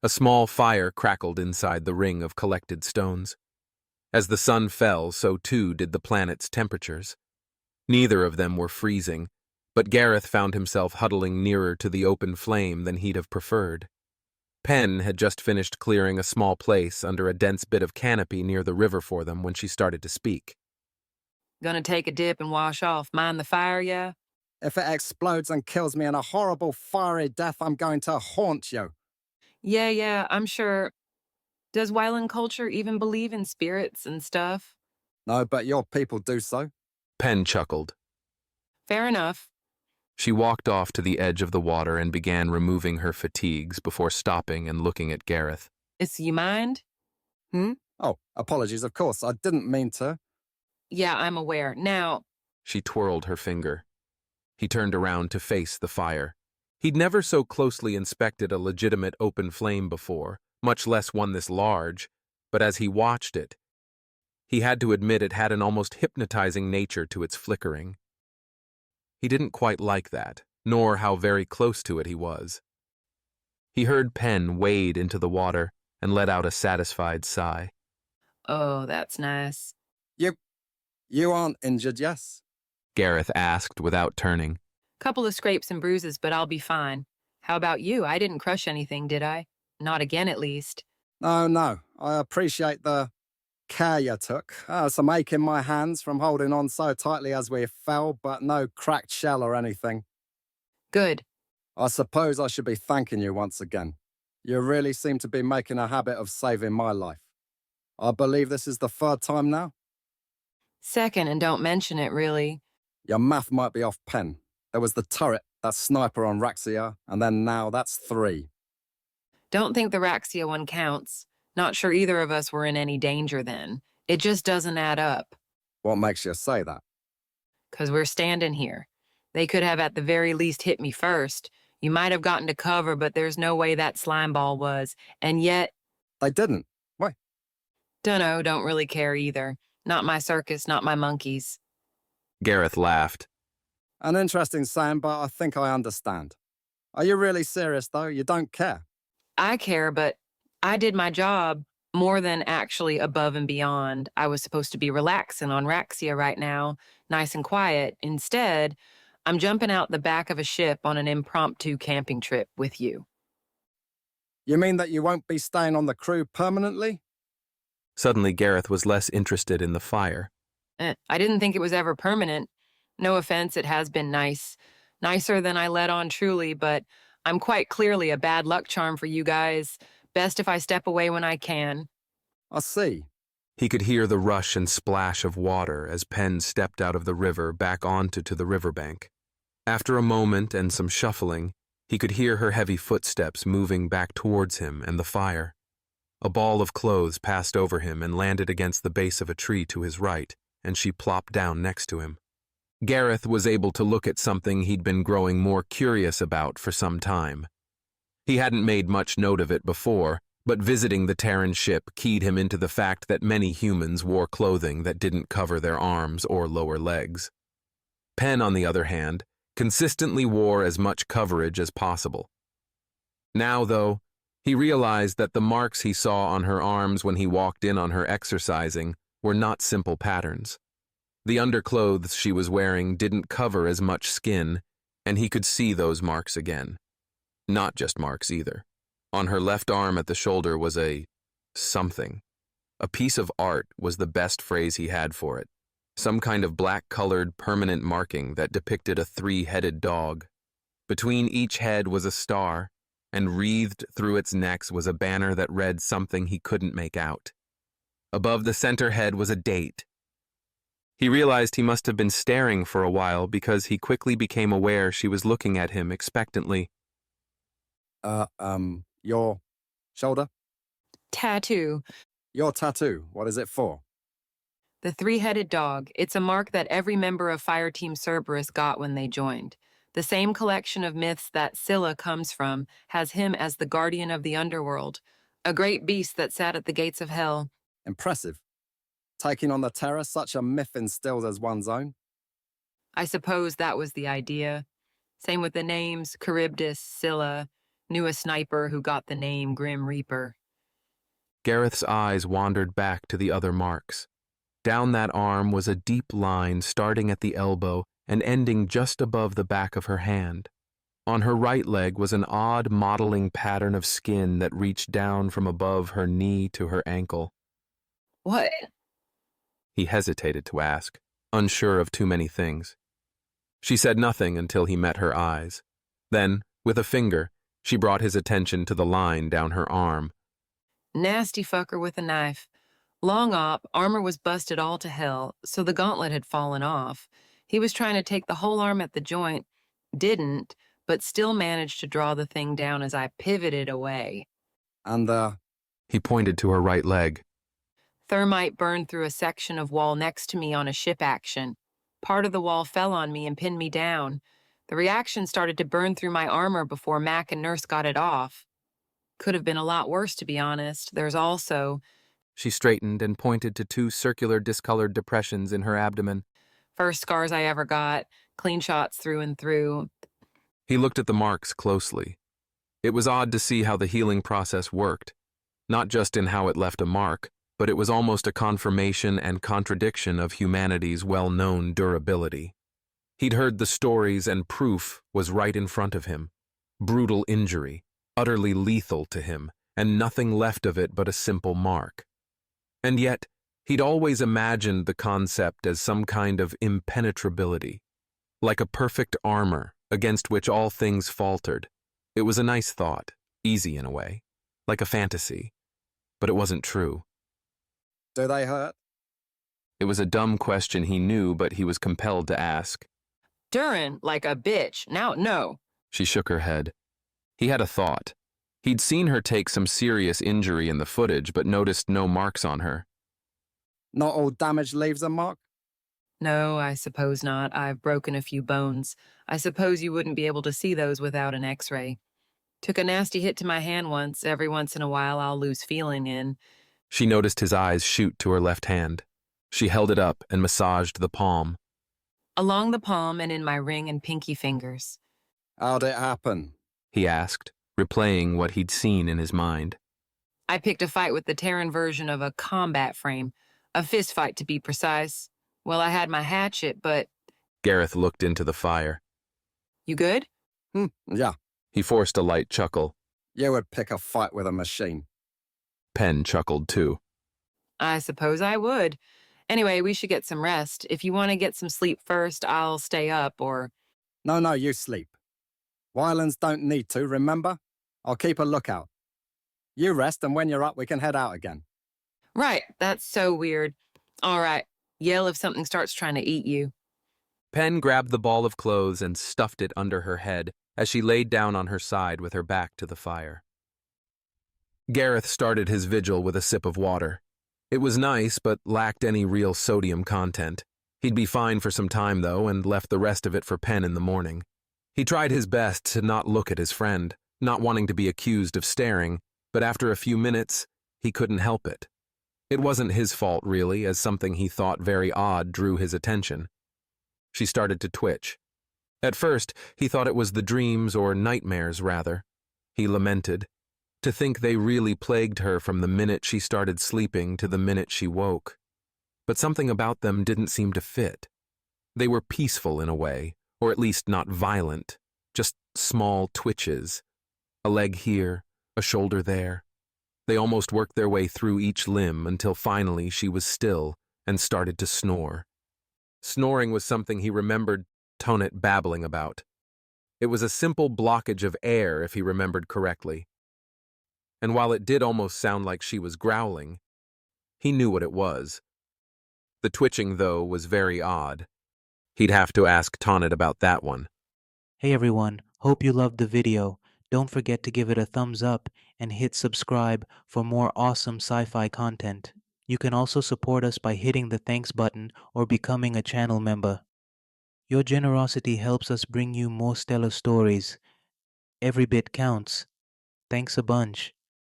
A small fire crackled inside the ring of collected stones. As the sun fell, so too did the planet's temperatures. Neither of them were freezing, but Gareth found himself huddling nearer to the open flame than he'd have preferred. Penn had just finished clearing a small place under a dense bit of canopy near the river for them when she started to speak. Gonna take a dip and wash off. Mind the fire, yeah? If it explodes and kills me in a horrible fiery death, I'm going to haunt you. Yeah, I'm sure. Does Wyland culture even believe in spirits and stuff? No, but your people do so. Penn chuckled. Fair enough. She walked off to the edge of the water and began removing her fatigues before stopping and looking at Gareth. You mind? Oh, apologies, of course. I didn't mean to. Yeah, I'm aware. Now, She twirled her finger. He turned around to face the fire. He'd never so closely inspected a legitimate open flame before, much less one this large, but as he watched it, he had to admit it had an almost hypnotizing nature to its flickering. He didn't quite like that, nor how very close to it he was. He heard Penn wade into the water and let out a satisfied sigh. oh, that's nice. You aren't injured, yes? Gareth asked without turning. Couple of scrapes and bruises, but I'll be fine. How about you? I didn't crush anything, did I? Not again, at least. No. I appreciate the care you took. Some ache in my hands from holding on so tightly as we fell, but no cracked shell or anything. Good. I suppose I should be thanking you once again. You really seem to be making a habit of saving my life. I believe this is the third time now. Second, and don't mention it, really. Your math might be off, Penn. There was the turret, that sniper on Raxia, and then now that's 3. Don't think the Raxia one counts. Not sure either of us were in any danger then. It just doesn't add up. What makes you say that? 'Cause we're standing here. They could have at the very least hit me first. You might have gotten to cover, but there's no way that slime ball was. And yet, They didn't. Why? dunno, don't really care either. Not my circus, not my monkeys. Gareth laughed. An interesting saying, but I think I understand. Are you really serious, though? You don't care? I care, but I did my job more than actually above and beyond. I was supposed to be relaxing on Raxia right now, nice and quiet. Instead, I'm jumping out the back of a ship on an impromptu camping trip with you. You mean that you won't be staying on the crew permanently? Suddenly, Gareth was less interested in the fire. I didn't think it was ever permanent. No offense, it has been nice. Nicer than I let on truly, but I'm quite clearly a bad luck charm for you guys. Best if I step away when I can. I see. He could hear the rush and splash of water as Penn stepped out of the river back onto the riverbank. After a moment and some shuffling, he could hear her heavy footsteps moving back towards him and the fire. A ball of clothes passed over him and landed against the base of a tree to his right, and she plopped down next to him. Gareth was able to look at something he'd been growing more curious about for some time. He hadn't made much note of it before, but visiting the Terran ship keyed him into the fact that many humans wore clothing that didn't cover their arms or lower legs. Penn, on the other hand, consistently wore as much coverage as possible. Now, though, he realized that the marks he saw on her arms when he walked in on her exercising were not simple patterns. The underclothes she was wearing didn't cover as much skin, and he could see those marks again. Not just marks either. On her left arm at the shoulder was a something. A piece of art was the best phrase he had for it. Some kind of black-colored permanent marking that depicted a 3-headed dog. Between each head was a star, and wreathed through its necks was a banner that read something he couldn't make out. Above the center head was a date. He realized he must have been staring for a while because he quickly became aware she was looking at him expectantly. Your shoulder? Tattoo. Your tattoo, what is it for? The 3-headed dog. It's a mark that every member of Fire Team Cerberus got when they joined. The same collection of myths that Scylla comes from has him as the guardian of the underworld, a great beast that sat at the gates of hell. Impressive. Taking on the terror, such a myth instilled as one's own. I suppose that was the idea. Same with the names, Charybdis, Scylla. Knew a sniper who got the name Grim Reaper. Gareth's eyes wandered back to the other marks. Down that arm was a deep line starting at the elbow and ending just above the back of her hand. On her right leg was an odd modeling pattern of skin that reached down from above her knee to her ankle. What? He hesitated to ask, unsure of too many things. She said nothing until he met her eyes. Then, with a finger, she brought his attention to the line down her arm. Nasty fucker with a knife. Long op, armor was busted all to hell, so the gauntlet had fallen off. He was trying to take the whole arm at the joint, didn't, but still managed to draw the thing down as I pivoted away. And, He pointed to her right leg. Thermite burned through a section of wall next to me on a ship action. Part of the wall fell on me and pinned me down. The reaction started to burn through my armor before Mac and Nurse got it off. Could have been a lot worse, to be honest. There's also... She straightened and pointed to 2 circular discolored depressions in her abdomen. First scars I ever got, clean shots through and through. He looked at the marks closely. It was odd to see how the healing process worked, not just in how it left a mark, but it was almost a confirmation and contradiction of humanity's well-known durability. He'd heard the stories and proof was right in front of him. Brutal injury, utterly lethal to him, and nothing left of it but a simple mark. And yet, he'd always imagined the concept as some kind of impenetrability, like a perfect armor against which all things faltered. It was a nice thought, easy in a way, like a fantasy, but it wasn't true. do they hurt? It was a dumb question he knew, but he was compelled to ask. Durin, like a bitch. Now, no. She shook her head. He had a thought. He'd seen her take some serious injury in the footage, but noticed no marks on her. Not all damage leaves a mark? No, I suppose not. I've broken a few bones. I suppose you wouldn't be able to see those without an x-ray. Took a nasty hit to my hand once. Every once in a while, I'll lose feeling in. She noticed his eyes shoot to her left hand. She held it up and massaged the palm. Along the palm and in my ring and pinky fingers. How'd it happen? He asked, replaying what he'd seen in his mind. I picked a fight with the Terran version of a combat frame. A fist fight, to be precise. Well, I had my hatchet, but... Gareth looked into the fire. You good? Yeah, He forced a light chuckle. you would pick a fight with a machine. Penn chuckled too. I suppose I would. Anyway, we should get some rest. If you want to get some sleep first, I'll stay up, or... No, you sleep. Wylans don't need to, remember? I'll keep a lookout. You rest, and when you're up, we can head out again. Right, that's so weird. All right, yell if something starts trying to eat you. Penn grabbed the ball of clothes and stuffed it under her head as she laid down on her side with her back to the fire. Gareth started his vigil with a sip of water. It was nice, but lacked any real sodium content. He'd be fine for some time, though, and left the rest of it for Penn in the morning. He tried his best to not look at his friend, not wanting to be accused of staring, but after a few minutes, he couldn't help it. It wasn't his fault, really, as something he thought very odd drew his attention. She started to twitch. At first, he thought it was the dreams, or nightmares, rather. He lamented. To think they really plagued her from the minute she started sleeping to the minute she woke. But something about them didn't seem to fit. They were peaceful in a way, or at least not violent, just small twitches. A leg here, a shoulder there. They almost worked their way through each limb until finally she was still and started to snore. Snoring was something he remembered Tonet babbling about. It was a simple blockage of air, if he remembered correctly. And while it did almost sound like she was growling, he knew what it was. The twitching, though, was very odd. He'd have to ask Tonet about that one. Hey everyone, hope you loved the video. Don't forget to give it a thumbs up and hit subscribe for more awesome sci-fi content. You can also support us by hitting the thanks button or becoming a channel member. Your generosity helps us bring you more stellar stories. Every bit counts. Thanks a bunch.